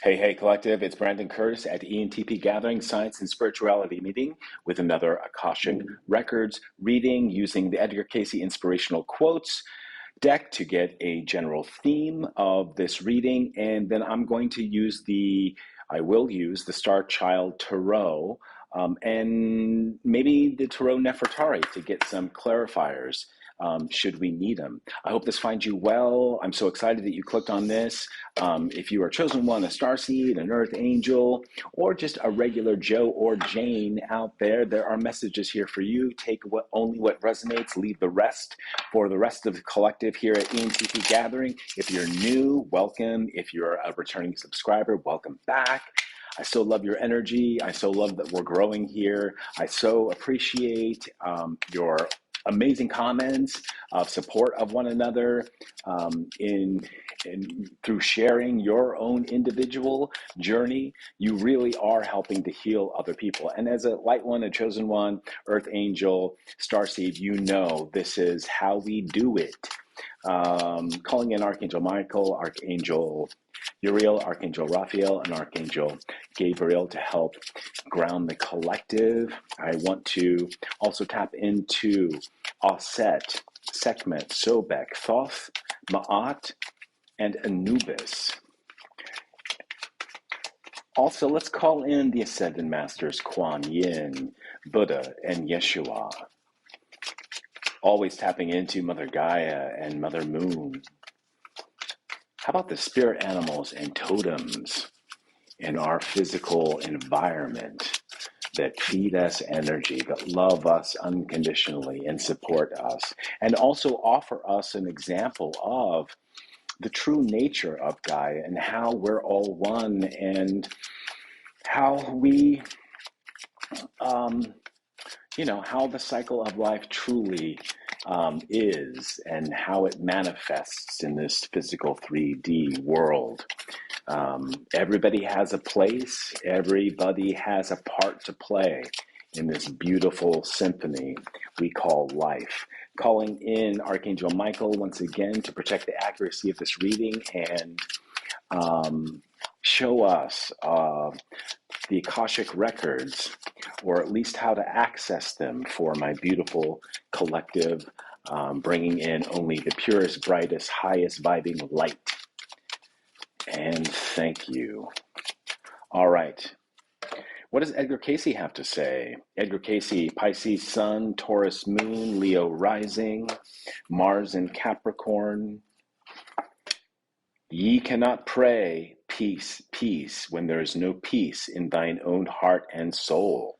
Hey, hey, collective. It's Brandon Curtis at Entpgathering Science and Spirituality meeting with another Akashic Records reading using the Edgar Casey Inspirational Quotes deck to get a general theme of this reading. And then I will use the Star Child Tarot and maybe the Tarot Nefertari to get some clarifiers should we need them. I hope this finds you well. I'm so excited that you clicked on this. If you are chosen one, a starseed, an earth angel, or just a regular Joe or Jane out there, there are messages here for you. Take only what resonates, leave the rest for the rest of the collective here at ENTP Gathering. If you're new, welcome. If you're a returning subscriber, welcome back. I so love your energy. I so love that we're growing here. I so appreciate your amazing comments of support of one another in through sharing your own individual journey. You really are helping to heal other people. And as a light one, a chosen one, earth angel, starseed, you know this is how we do it. Calling in Archangel Michael, Archangel Uriel, Archangel Raphael, and Archangel Gabriel to help ground the collective. I want to also tap into Aset, Sekhmet, Sobek, Thoth, Ma'at, and Anubis. Also, let's call in the Ascended Masters, Kuan Yin, Buddha, and Yeshua. Always tapping into Mother Gaia and Mother Moon. How about the spirit animals and totems in our physical environment that feed us energy, that love us unconditionally and support us, and also offer us an example of the true nature of Gaia and how we're all one and how we, how the cycle of life truly is and how it manifests in this physical 3D world. Everybody has a place, everybody has a part to play in this beautiful symphony we call life. Calling in Archangel Michael once again to protect the accuracy of this reading and show us the Akashic records, or at least how to access them for my beautiful collective, bringing in only the purest, brightest, highest vibing light. And thank you. All right. What does Edgar Casey have to say? Edgar Casey, Pisces Sun, Taurus Moon, Leo Rising, Mars in Capricorn. Ye cannot pray, peace, peace, when there is no peace in thine own heart and soul.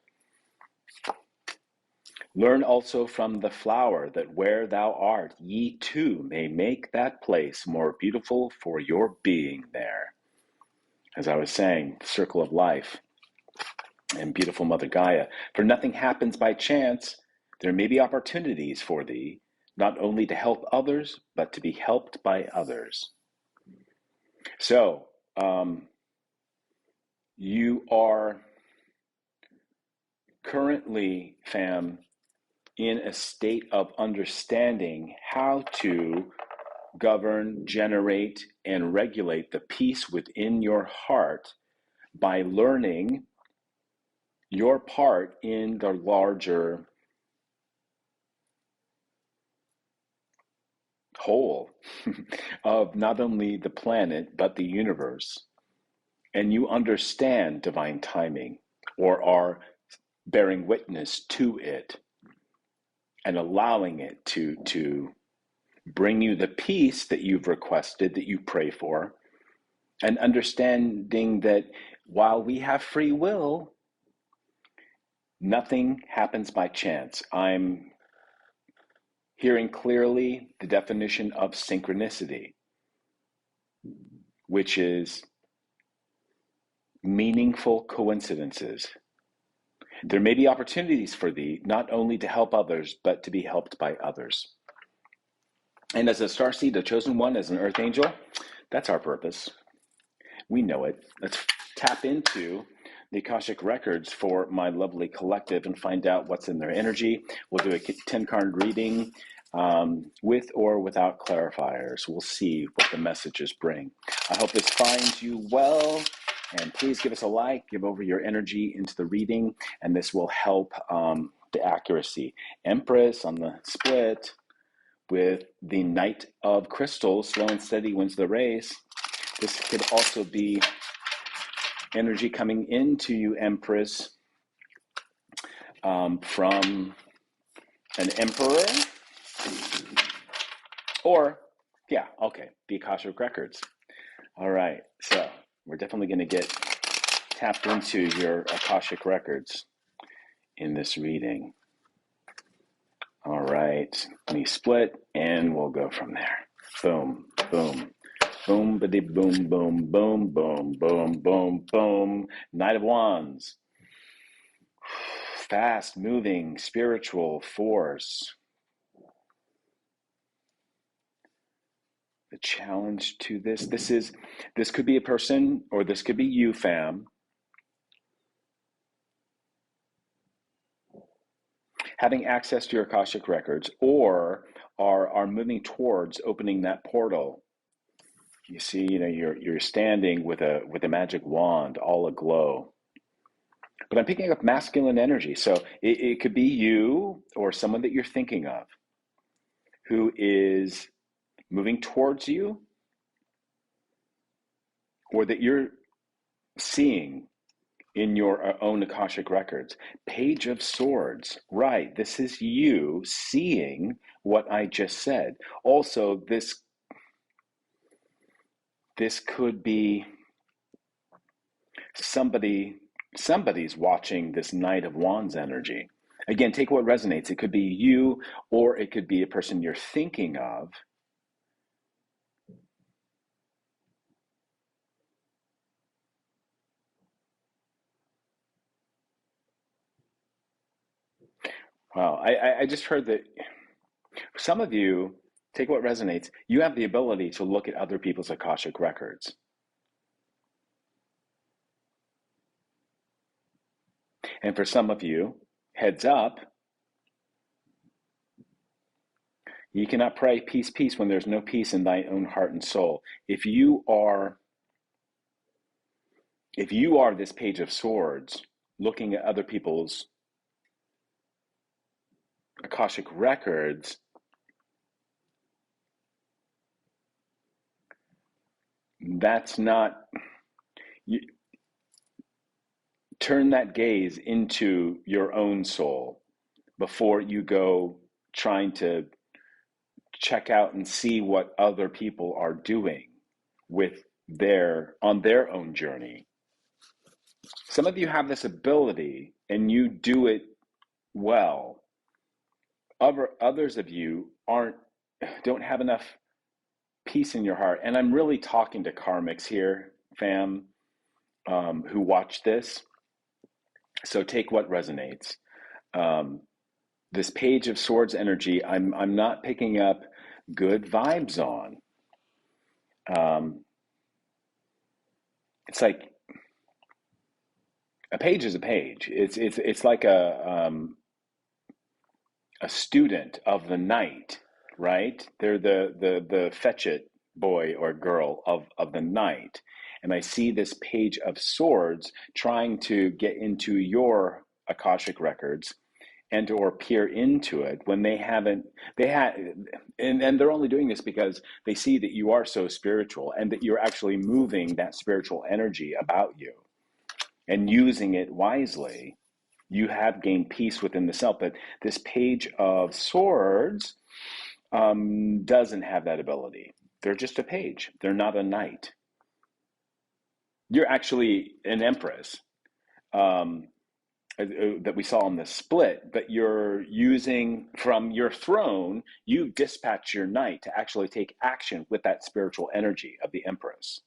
Learn also from the flower that where thou art, ye too may make that place more beautiful for your being there. As I was saying, the circle of life and beautiful Mother Gaia. For nothing happens by chance. There may be opportunities for thee, not only to help others, but to be helped by others. So, you are currently, fam, in a state of understanding how to govern, generate, and regulate the peace within your heart by learning your part in the larger whole of not only the planet, but the universe. And you understand divine timing, or are bearing witness to it and allowing it to bring you the peace that you've requested, that you pray for, and understanding that while we have free will, nothing happens by chance. I'm hearing clearly the definition of synchronicity, which is meaningful coincidences. There may be opportunities for thee, not only to help others, but to be helped by others. And as a starseed, a chosen one, as an earth angel, that's our purpose. We know it. Let's tap into the Akashic records for my lovely collective and find out what's in their energy. We'll do a 10-card reading with or without clarifiers. We'll see what the messages bring. I hope this finds you well. And please give us a like, give over your energy into the reading, and this will help the accuracy. Empress on the split with the Knight of Crystals, slow and steady wins the race. This could also be energy coming into you, Empress, from an Emperor, or, yeah, okay, the Akashic Records. All right, so we're definitely going to get tapped into your Akashic Records in this reading. All right, let me split, and we'll go from there. Boom, boom. Boom, ba boom, boom, boom, boom, boom, boom, boom. Knight of Wands. Fast moving spiritual force. The challenge to this could be a person, or this could be you, fam, having access to your Akashic records, or are moving towards opening that portal. You see, you're standing with a magic wand, all aglow. But I'm picking up masculine energy, so it could be you or someone that you're thinking of who is moving towards you, or that you're seeing in your own Akashic records. Page of Swords, right? This is you seeing what I just said. Also, this could be somebody's watching this Knight of Wands energy. Again, take what resonates. It could be you, or it could be a person you're thinking of. Wow, I just heard that some of you, take what resonates, you have the ability to look at other people's Akashic records. And for some of you, heads up, you cannot pray peace, peace when there's no peace in thy own heart and soul. If you are this Page of Swords, looking at other people's Akashic records, that's not, you turn that gaze into your own soul before you go trying to check out and see what other people are doing on their own journey. Some of you have this ability and you do it well. Others of you don't have enough peace in your heart. And I'm really talking to karmics here, fam, who watch this. So take what resonates. This Page of Swords energy, I'm not picking up good vibes on. It's like a page is a page. It's like a student of the night, right? They're the fetch it boy or girl of the night. And I see this Page of Swords trying to get into your Akashic records and or peer into it when and they're only doing this because they see that you are so spiritual and that you're actually moving that spiritual energy about you and using it wisely. You have gained peace within the self. But this Page of Swords doesn't have that ability. They're just a page. They're not a knight. You're actually an empress that we saw in the split, but you're using from your throne, you dispatch your knight to actually take action with that spiritual energy of the empress.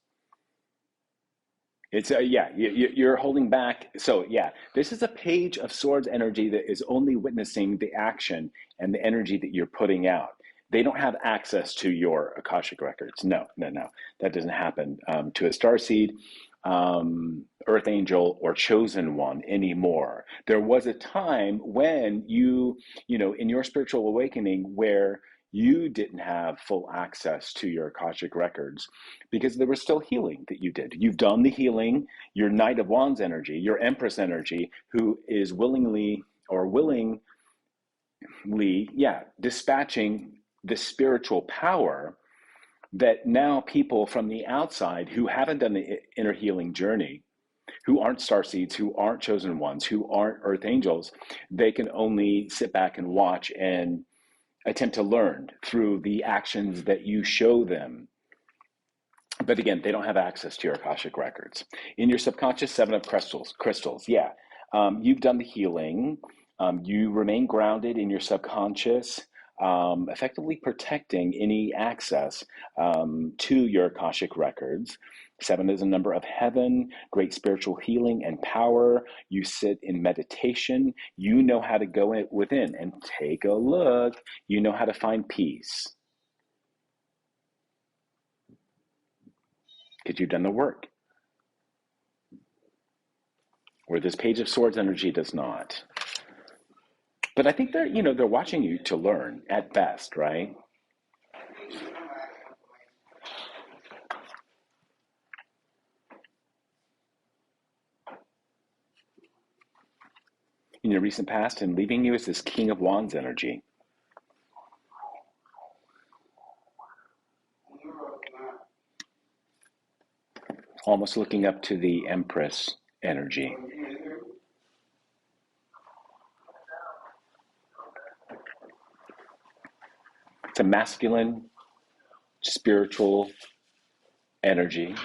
It's you're holding back. So yeah, this is a Page of Swords energy that is only witnessing the action and the energy that you're putting out. They don't have access to your Akashic records. No, that doesn't happen to a Starseed, Earth Angel, or Chosen One anymore. There was a time when you know, in your spiritual awakening where You didn't have full access to your Akashic records because there was still healing that you did. You've done the healing. Your Knight of Wands energy, your Empress energy, who is willingly or willingly, dispatching the spiritual power that now people from the outside who haven't done the inner healing journey, who aren't starseeds, who aren't chosen ones, who aren't earth angels, they can only sit back and watch and attempt to learn through the actions that you show them. But again, they don't have access to your Akashic records. In your subconscious, 7 of crystals, yeah. You've done the healing. You remain grounded in your subconscious, effectively protecting any access to your Akashic records. 7 is a number of heaven, great spiritual healing and power. You sit in meditation. You know how to go within and take a look. You know how to find peace because you've done the work. Where this Page of Swords energy does not. But I think they're watching you to learn at best, right? In your recent past, and leaving you is this King of Wands energy. Almost looking up to the Empress energy. It's a masculine, spiritual energy.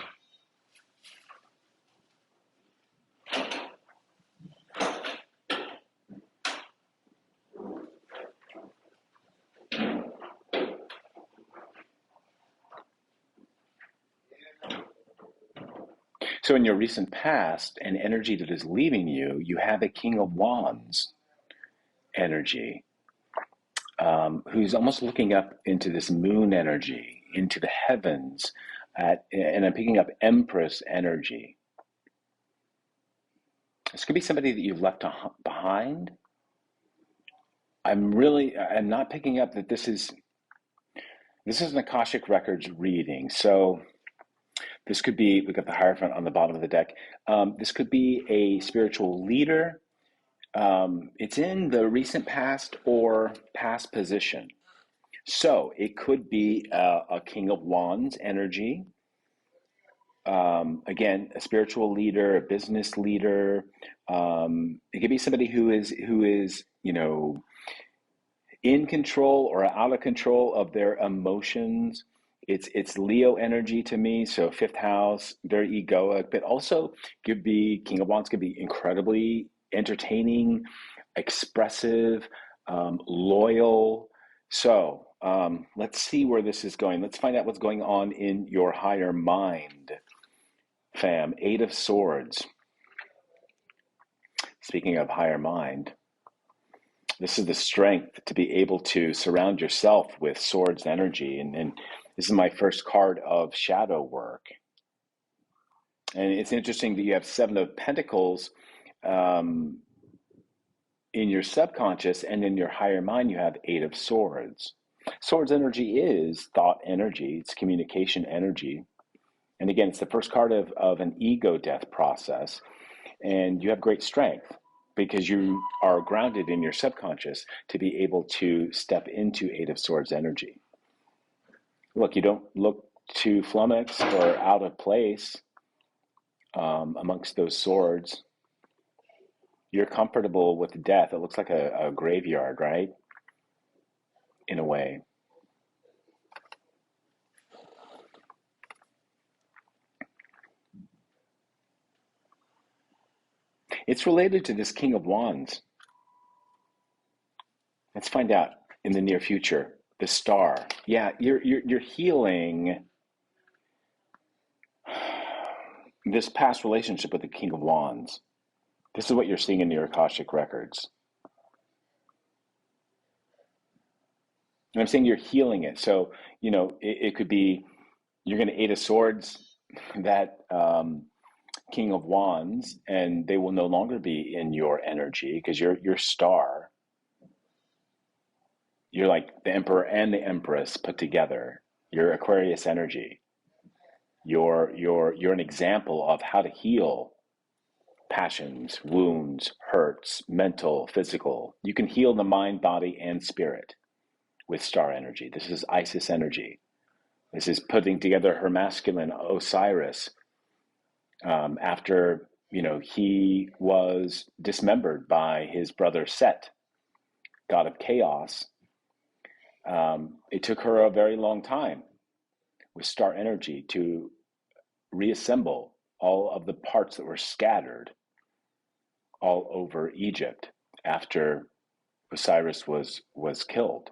So in your recent past, an energy that is leaving you, you have a King of Wands energy, who's almost looking up into this moon energy, into the heavens, and I'm picking up Empress energy. This could be somebody that you've left behind. I'm not picking up that this is an Akashic Records reading. So this could be, we got the Hierophant on the bottom of the deck. This could be a spiritual leader. It's in the recent past or past position. So it could be a King of Wands energy. Again, a spiritual leader, a business leader. It could be somebody who is in control or out of control of their emotions. It's Leo energy to me. So 5th house, very egoic, but also could be King of Wands, could be incredibly entertaining, expressive, loyal. So let's see where this is going. Let's find out what's going on in your higher mind, fam. 8 of Swords. Speaking of higher mind, this is the strength to be able to surround yourself with swords energy. And this is my first card of shadow work. And it's interesting that you have 7 of Pentacles in your subconscious, and in your higher mind, you have 8 of Swords. Swords energy is thought energy. It's communication energy. And again, it's the first card of an ego death process. And you have great strength because you are grounded in your subconscious to be able to step into 8 of Swords energy. Look, you don't look too flummoxed or out of place amongst those swords. You're comfortable with death. It looks like a graveyard, right? In a way. It's related to this King of Wands. Let's find out in the near future. The Star. Yeah, you're healing this past relationship with the King of Wands. This is what you're seeing in your Akashic records. And I'm saying you're healing it. So, it could be you're going to 8 of Swords that King of Wands, and they will no longer be in your energy because you're Star. You're like the emperor and the empress put together. You're Aquarius energy. You're an example of how to heal passions, wounds, hurts, mental, physical. You can heal the mind, body, and spirit with star energy. This is Isis energy. This is putting together her masculine Osiris after he was dismembered by his brother Set, god of chaos. It took her a very long time with star energy to reassemble all of the parts that were scattered all over Egypt after Osiris was killed.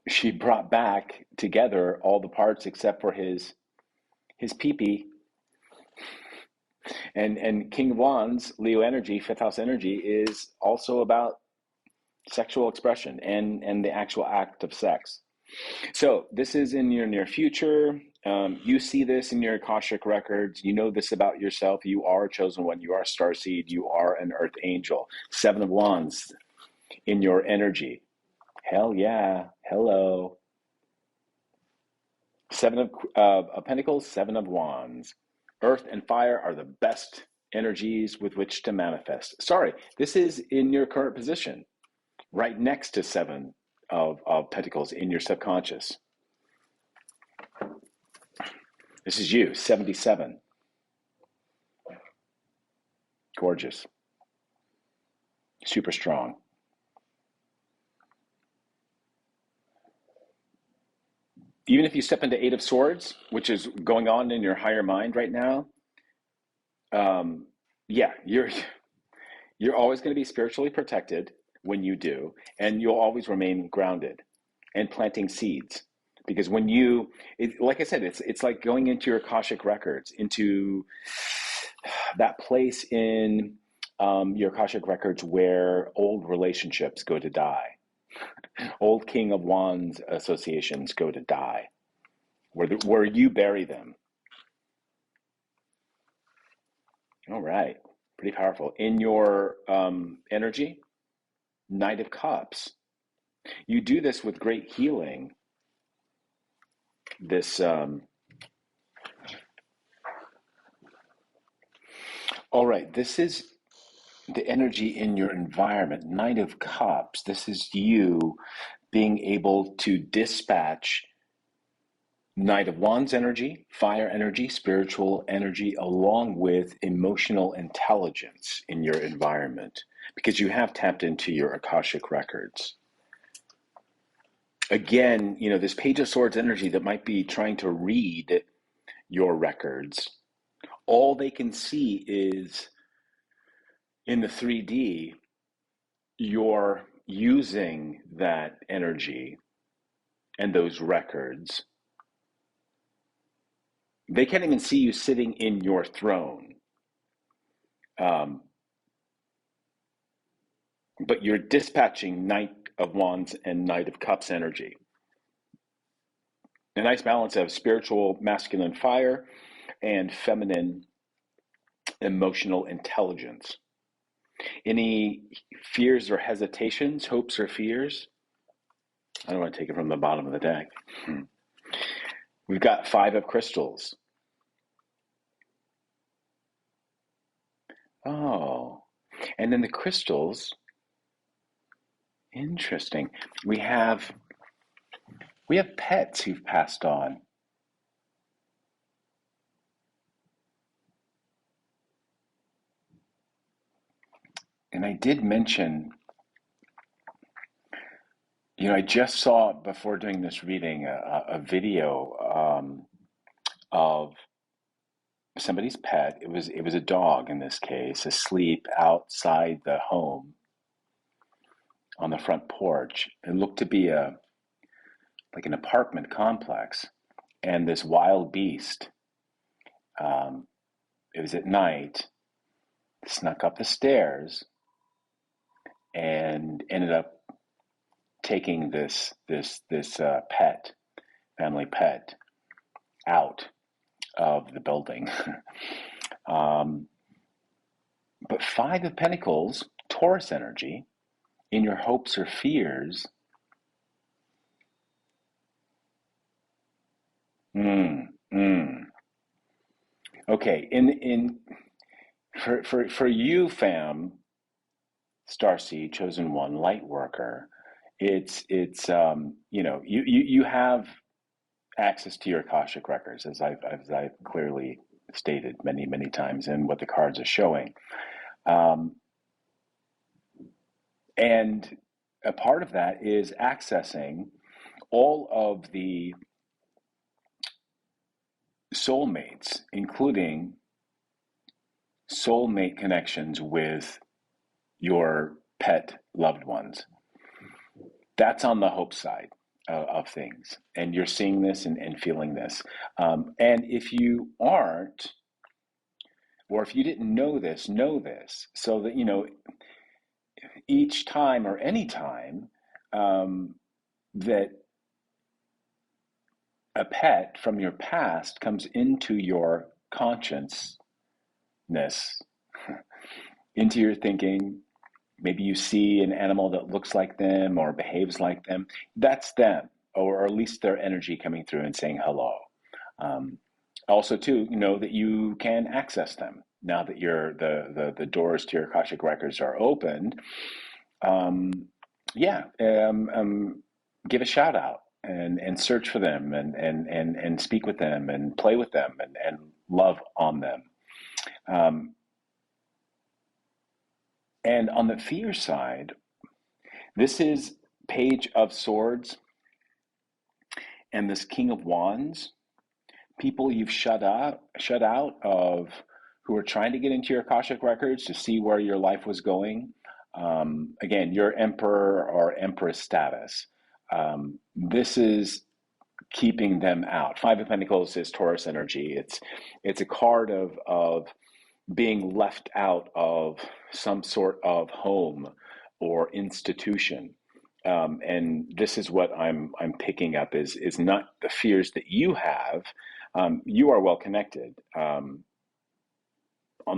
She brought back together all the parts except for his pee-pee. And King of Wands, Leo energy, fifth house energy, is also about sexual expression and the actual act of sex. So this is in your near future. You see this in your Akashic records. You know this about yourself. You are a chosen one. You are a starseed. You are an earth angel. Seven of Wands in your energy. Hell yeah. Hello. Seven of Pentacles, Seven of Wands. Earth and fire are the best energies with which to manifest. Sorry, this is in your current position, right next to Seven of Pentacles in your subconscious. This is you, 77. Gorgeous. Super strong. Even if you step into Eight of Swords, which is going on in your higher mind right now, yeah, you're always going to be spiritually protected when you do, and you'll always remain grounded and planting seeds. Because when you, like I said, it's like going into your Akashic records, into that place in your Akashic records where old relationships go to die. Old King of Wands associations go to die, where you bury them. All right, pretty powerful. In your energy, Knight of Cups. You do this with great healing. This, all right, this is the energy in your environment. Knight of Cups. This is you being able to dispatch Knight of Wands energy, fire energy, spiritual energy, along with emotional intelligence in your environment, because you have tapped into your Akashic records. Again, this Page of Swords energy that might be trying to read your records, all they can see is in the 3D, you're using that energy and those records. They can't even see you sitting in your throne. But you're dispatching Knight of Wands and Knight of Cups energy. A nice balance of spiritual masculine fire and feminine emotional intelligence. Any fears or hesitations, hopes or fears? I don't want to take it from the bottom of the deck. We've got Five of Crystals. Oh, and then the crystals, interesting. We have pets who've passed on. And I did mention, I just saw before doing this reading a video of somebody's pet. It was a dog in this case, asleep outside the home on the front porch. It looked to be like an apartment complex, and this wild beast. It was at night. Snuck up the stairs and ended up taking this pet, family pet, out of the building. But Five of Pentacles, Taurus energy, in your hopes or fears. Mm, mm. Okay, for you, fam, Starseed, chosen one, Lightworker, you have access to your Akashic records, as I've clearly stated many times, and what the cards are showing. Um, and a part of that is accessing all of the soulmates, including soulmate connections with your pet loved ones. That's on the hope side of things. And you're seeing this and feeling this. And if you aren't, or if you didn't know this, so that, each time or any time that a pet from your past comes into your consciousness, into your thinking, maybe you see an animal that looks like them or behaves like them, that's them, or at least their energy coming through and saying hello. Um, Also, too, know that you can access them now that the doors to your Akashic records are opened. Um, yeah, give a shout out and search for them and speak with them and play with them and love on them. Um, and on the fear side, this is Page of Swords and this King of Wands. People you've shut out of who are trying to get into your Akashic records to see where your life was going. Again, your Emperor or Empress status. This is keeping them out. Five of Pentacles is Taurus energy. It's a card of being left out of some sort of home or institution. And this is what I'm picking up is not the fears that you have. You are well connected on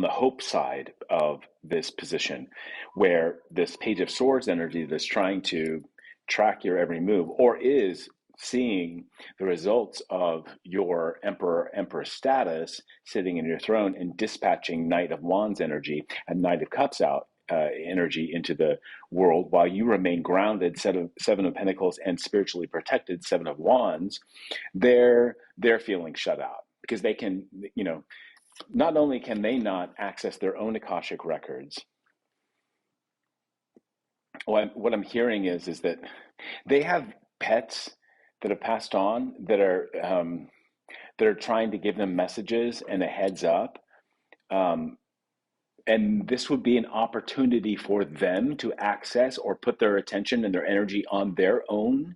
the hope side of this position, where this Page of Swords energy that's trying to track your every move, or is seeing the results of your Emperor Empress status sitting in your throne and dispatching Knight of Wands energy and Knight of Cups out energy into the world, while you remain grounded, Seven of Pentacles, and spiritually protected, Seven of Wands. They're feeling shut out because they can, not only can they not access their own Akashic records. What I'm hearing is that they have pets that have passed on that are trying to give them messages and a heads up. And this would be an opportunity for them to access or put their attention and their energy on their own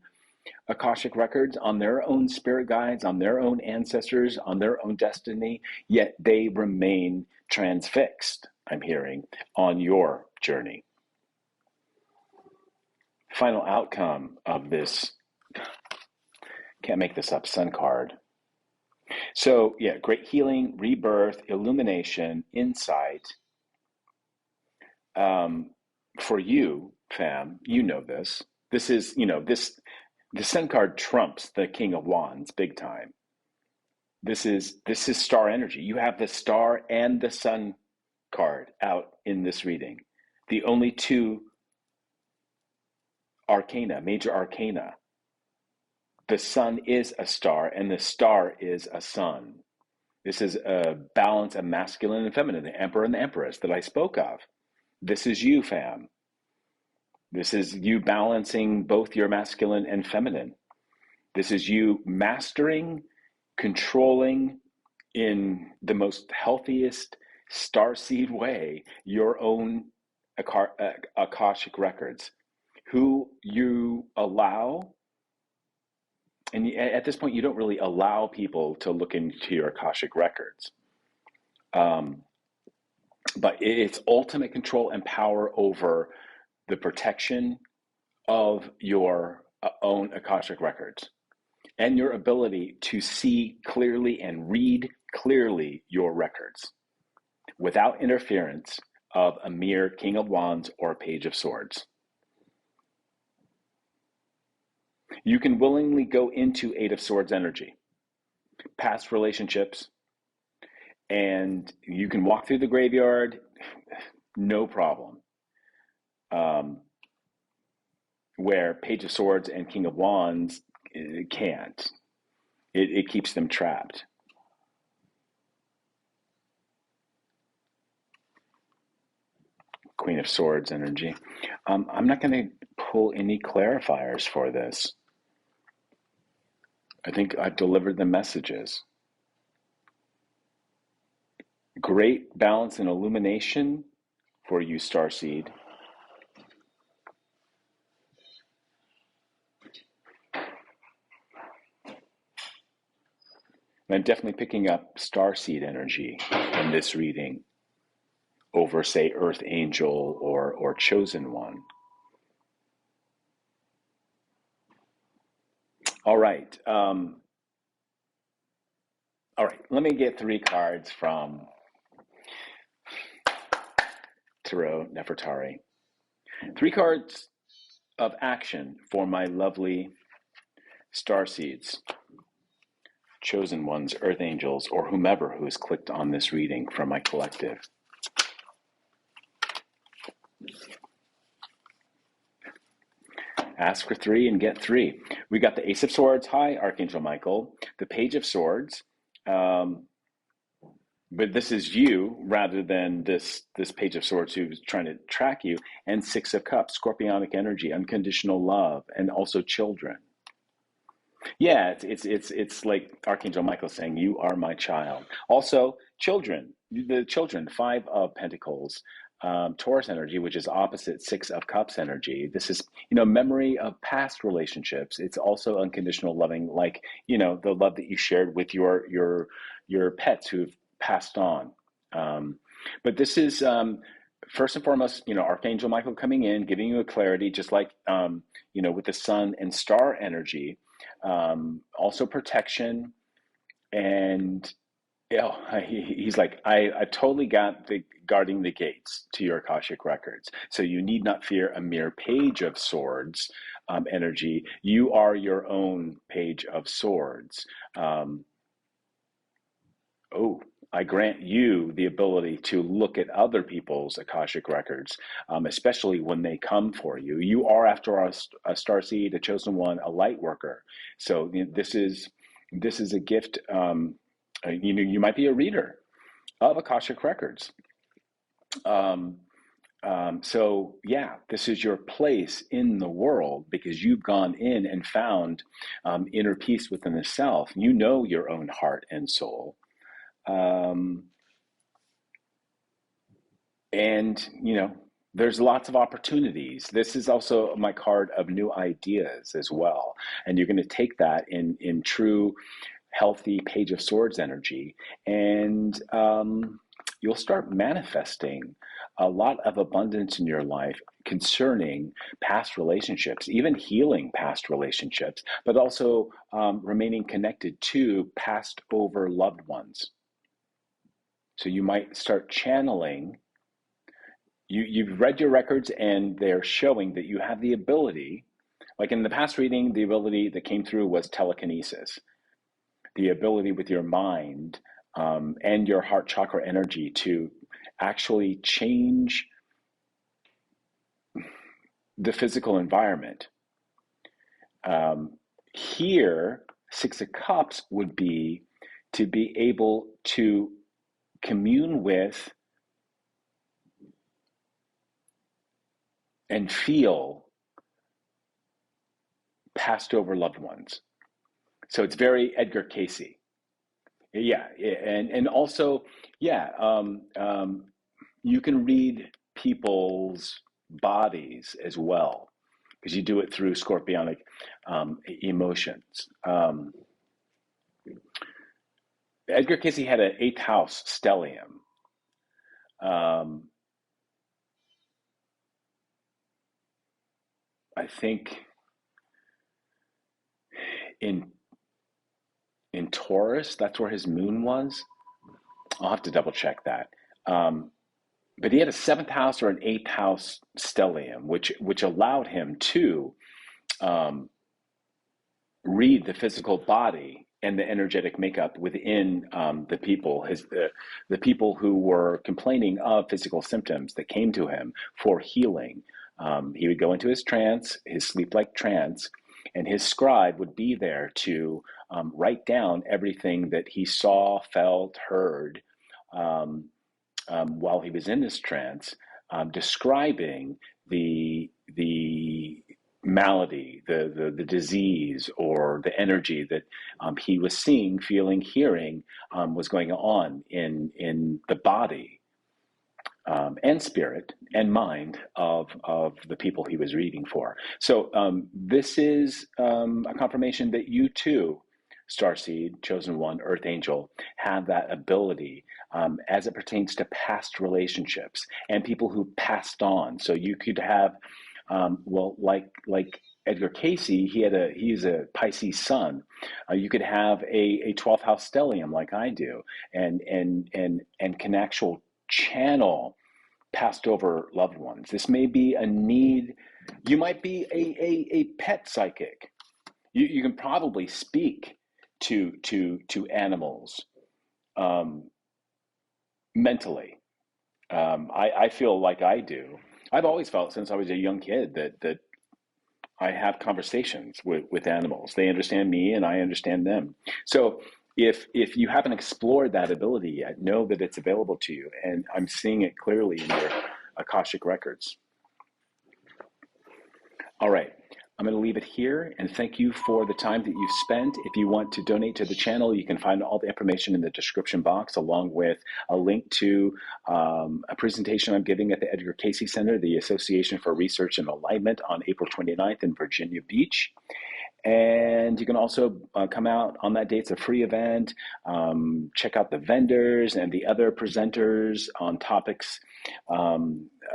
Akashic records, on their own spirit guides, on their own ancestors, on their own destiny, yet they remain transfixed, I'm hearing, on your journey. Final outcome of this, can't make this up, Sun card. So, yeah, great healing, rebirth, illumination, insight. For you, fam, you know this. This is, the Sun card trumps the King of Wands big time. This is star energy. You have the star and the sun card out in this reading. The only two arcana, major arcana. The sun is a star and the star is a sun. This is a balance of masculine and feminine, the emperor and the empress that I spoke of. This is you, fam. This is you balancing both your masculine and feminine. This is you mastering, controlling, in the most healthiest starseed way, your own Akashic records, who you allow. And at this point, you don't really allow people to look into your Akashic records. But it's ultimate control and power over the protection of your own Akashic records and your ability to see clearly and read clearly your records without interference of a mere King of Wands or Page of Swords. You can willingly go into Eight of Swords energy, past relationships, and you can walk through the graveyard, no problem. Where Page of Swords and King of Wands can't. It keeps them trapped. Queen of Swords energy. I'm not going to pull any clarifiers for this. I think I've delivered the messages. Great balance and illumination for you, Starseed. And I'm definitely picking up Starseed energy in this reading over, say, Earth Angel or Chosen One. All right. All right. Let me get 3 cards from Tarot Nefertari. 3 cards of action for my lovely Starseeds, Chosen Ones, Earth Angels, or whomever who has clicked on this reading from my collective. Ask for 3 and get 3. We got the Ace of Swords. Hi, Archangel Michael. The Page of Swords. But this is you rather than this Page of Swords who's trying to track you. And Six of Cups, scorpionic energy, unconditional love, and also children. Yeah, it's like Archangel Michael saying, "You are my child." Also, children, the children, 5 of Pentacles, Taurus energy, which is opposite 6 of Cups energy. This is, memory of past relationships. It's also unconditional loving, like, the love that you shared with your pets who've passed on. But this is first and foremost, Archangel Michael coming in, giving you a clarity, just like with the Sun and Star energy. Also protection, and he's like, I totally got the guarding the gates to your Akashic records. So you need not fear a mere Page of Swords energy. You are your own Page of Swords. I grant you the ability to look at other people's Akashic records, especially when they come for you. You are, after all, a Starseed, a Chosen One, a Lightworker. So this is a gift. You might be a reader of Akashic records. So yeah, this is your place in the world because you've gone in and found inner peace within the self. You know your own heart and soul. And there's lots of opportunities. This is also my card of new ideas as well. And you're going to take that in true, healthy Page of Swords energy, and you'll start manifesting a lot of abundance in your life concerning past relationships, even healing past relationships, but also remaining connected to past over loved ones. So you might start channeling. You've read your records and they're showing that you have the ability, like in the past reading, the ability that came through was telekinesis, the ability with your mind and your heart chakra energy to actually change the physical environment. Here, Six of Cups would be to be able to commune with and feel passed over loved ones. So it's very Edgar Casey. Yeah, and also, yeah, you can read people's bodies as well because you do it through scorpionic emotions. Edgar Casey had an 8th house stellium. I think in Taurus, that's where his moon was. I'll have to double check that. But he had a 7th house or an 8th house stellium, which allowed him to read the physical body and the energetic makeup within the people, the people who were complaining of physical symptoms that came to him for healing. He would go into his trance, his sleep-like trance, and his scribe would be there to write down everything that he saw, felt, heard um, while he was in this trance, describing the malady, the disease, or the energy that he was seeing, feeling, hearing was going on in the body and spirit and mind of the people he was reading for. So this is a confirmation that you too, Starseed, Chosen One, Earth Angel, have that ability as it pertains to past relationships and people who passed on. So you could have, well, like Edgar Casey, he's a Pisces sun. You could have a 12th house stellium like I do, and can actual channel passed over loved ones. This may be a need. You might be a pet psychic. You can probably speak to animals mentally. I feel like I do. I've always felt since I was a young kid that I have conversations with animals. They understand me and I understand them. So if you haven't explored that ability yet, know that it's available to you. And I'm seeing it clearly in your Akashic records. All right. I'm going to leave it here and thank you for the time that you've spent. If you want to donate to the channel, you can find all the information in the description box, along with a link to a presentation I'm giving at the Edgar Casey Center, the Association for Research and Alignment, on April 29th in Virginia Beach. And you can also come out on that day. It's a free event. Check out the vendors and the other presenters on topics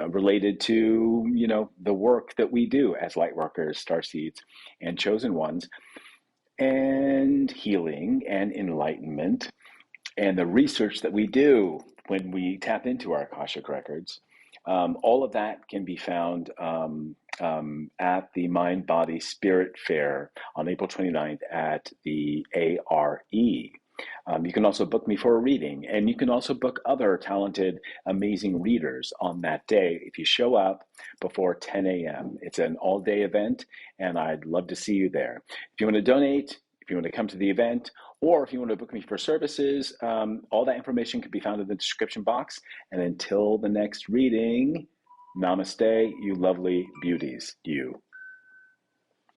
related to, the work that we do as Lightworkers, Starseeds, and Chosen Ones, and healing and enlightenment, and the research that we do when we tap into our Akashic records. All of that can be found at the Mind, Body, Spirit Fair on April 29th at the A.R.E. You can also book me for a reading, and you can also book other talented, amazing readers on that day if you show up before 10 a.m. It's an all-day event, and I'd love to see you there. If you want to donate, if you want to come to the event, or if you want to book me for services, all that information can be found in the description box. And until the next reading, namaste, you lovely beauties, you.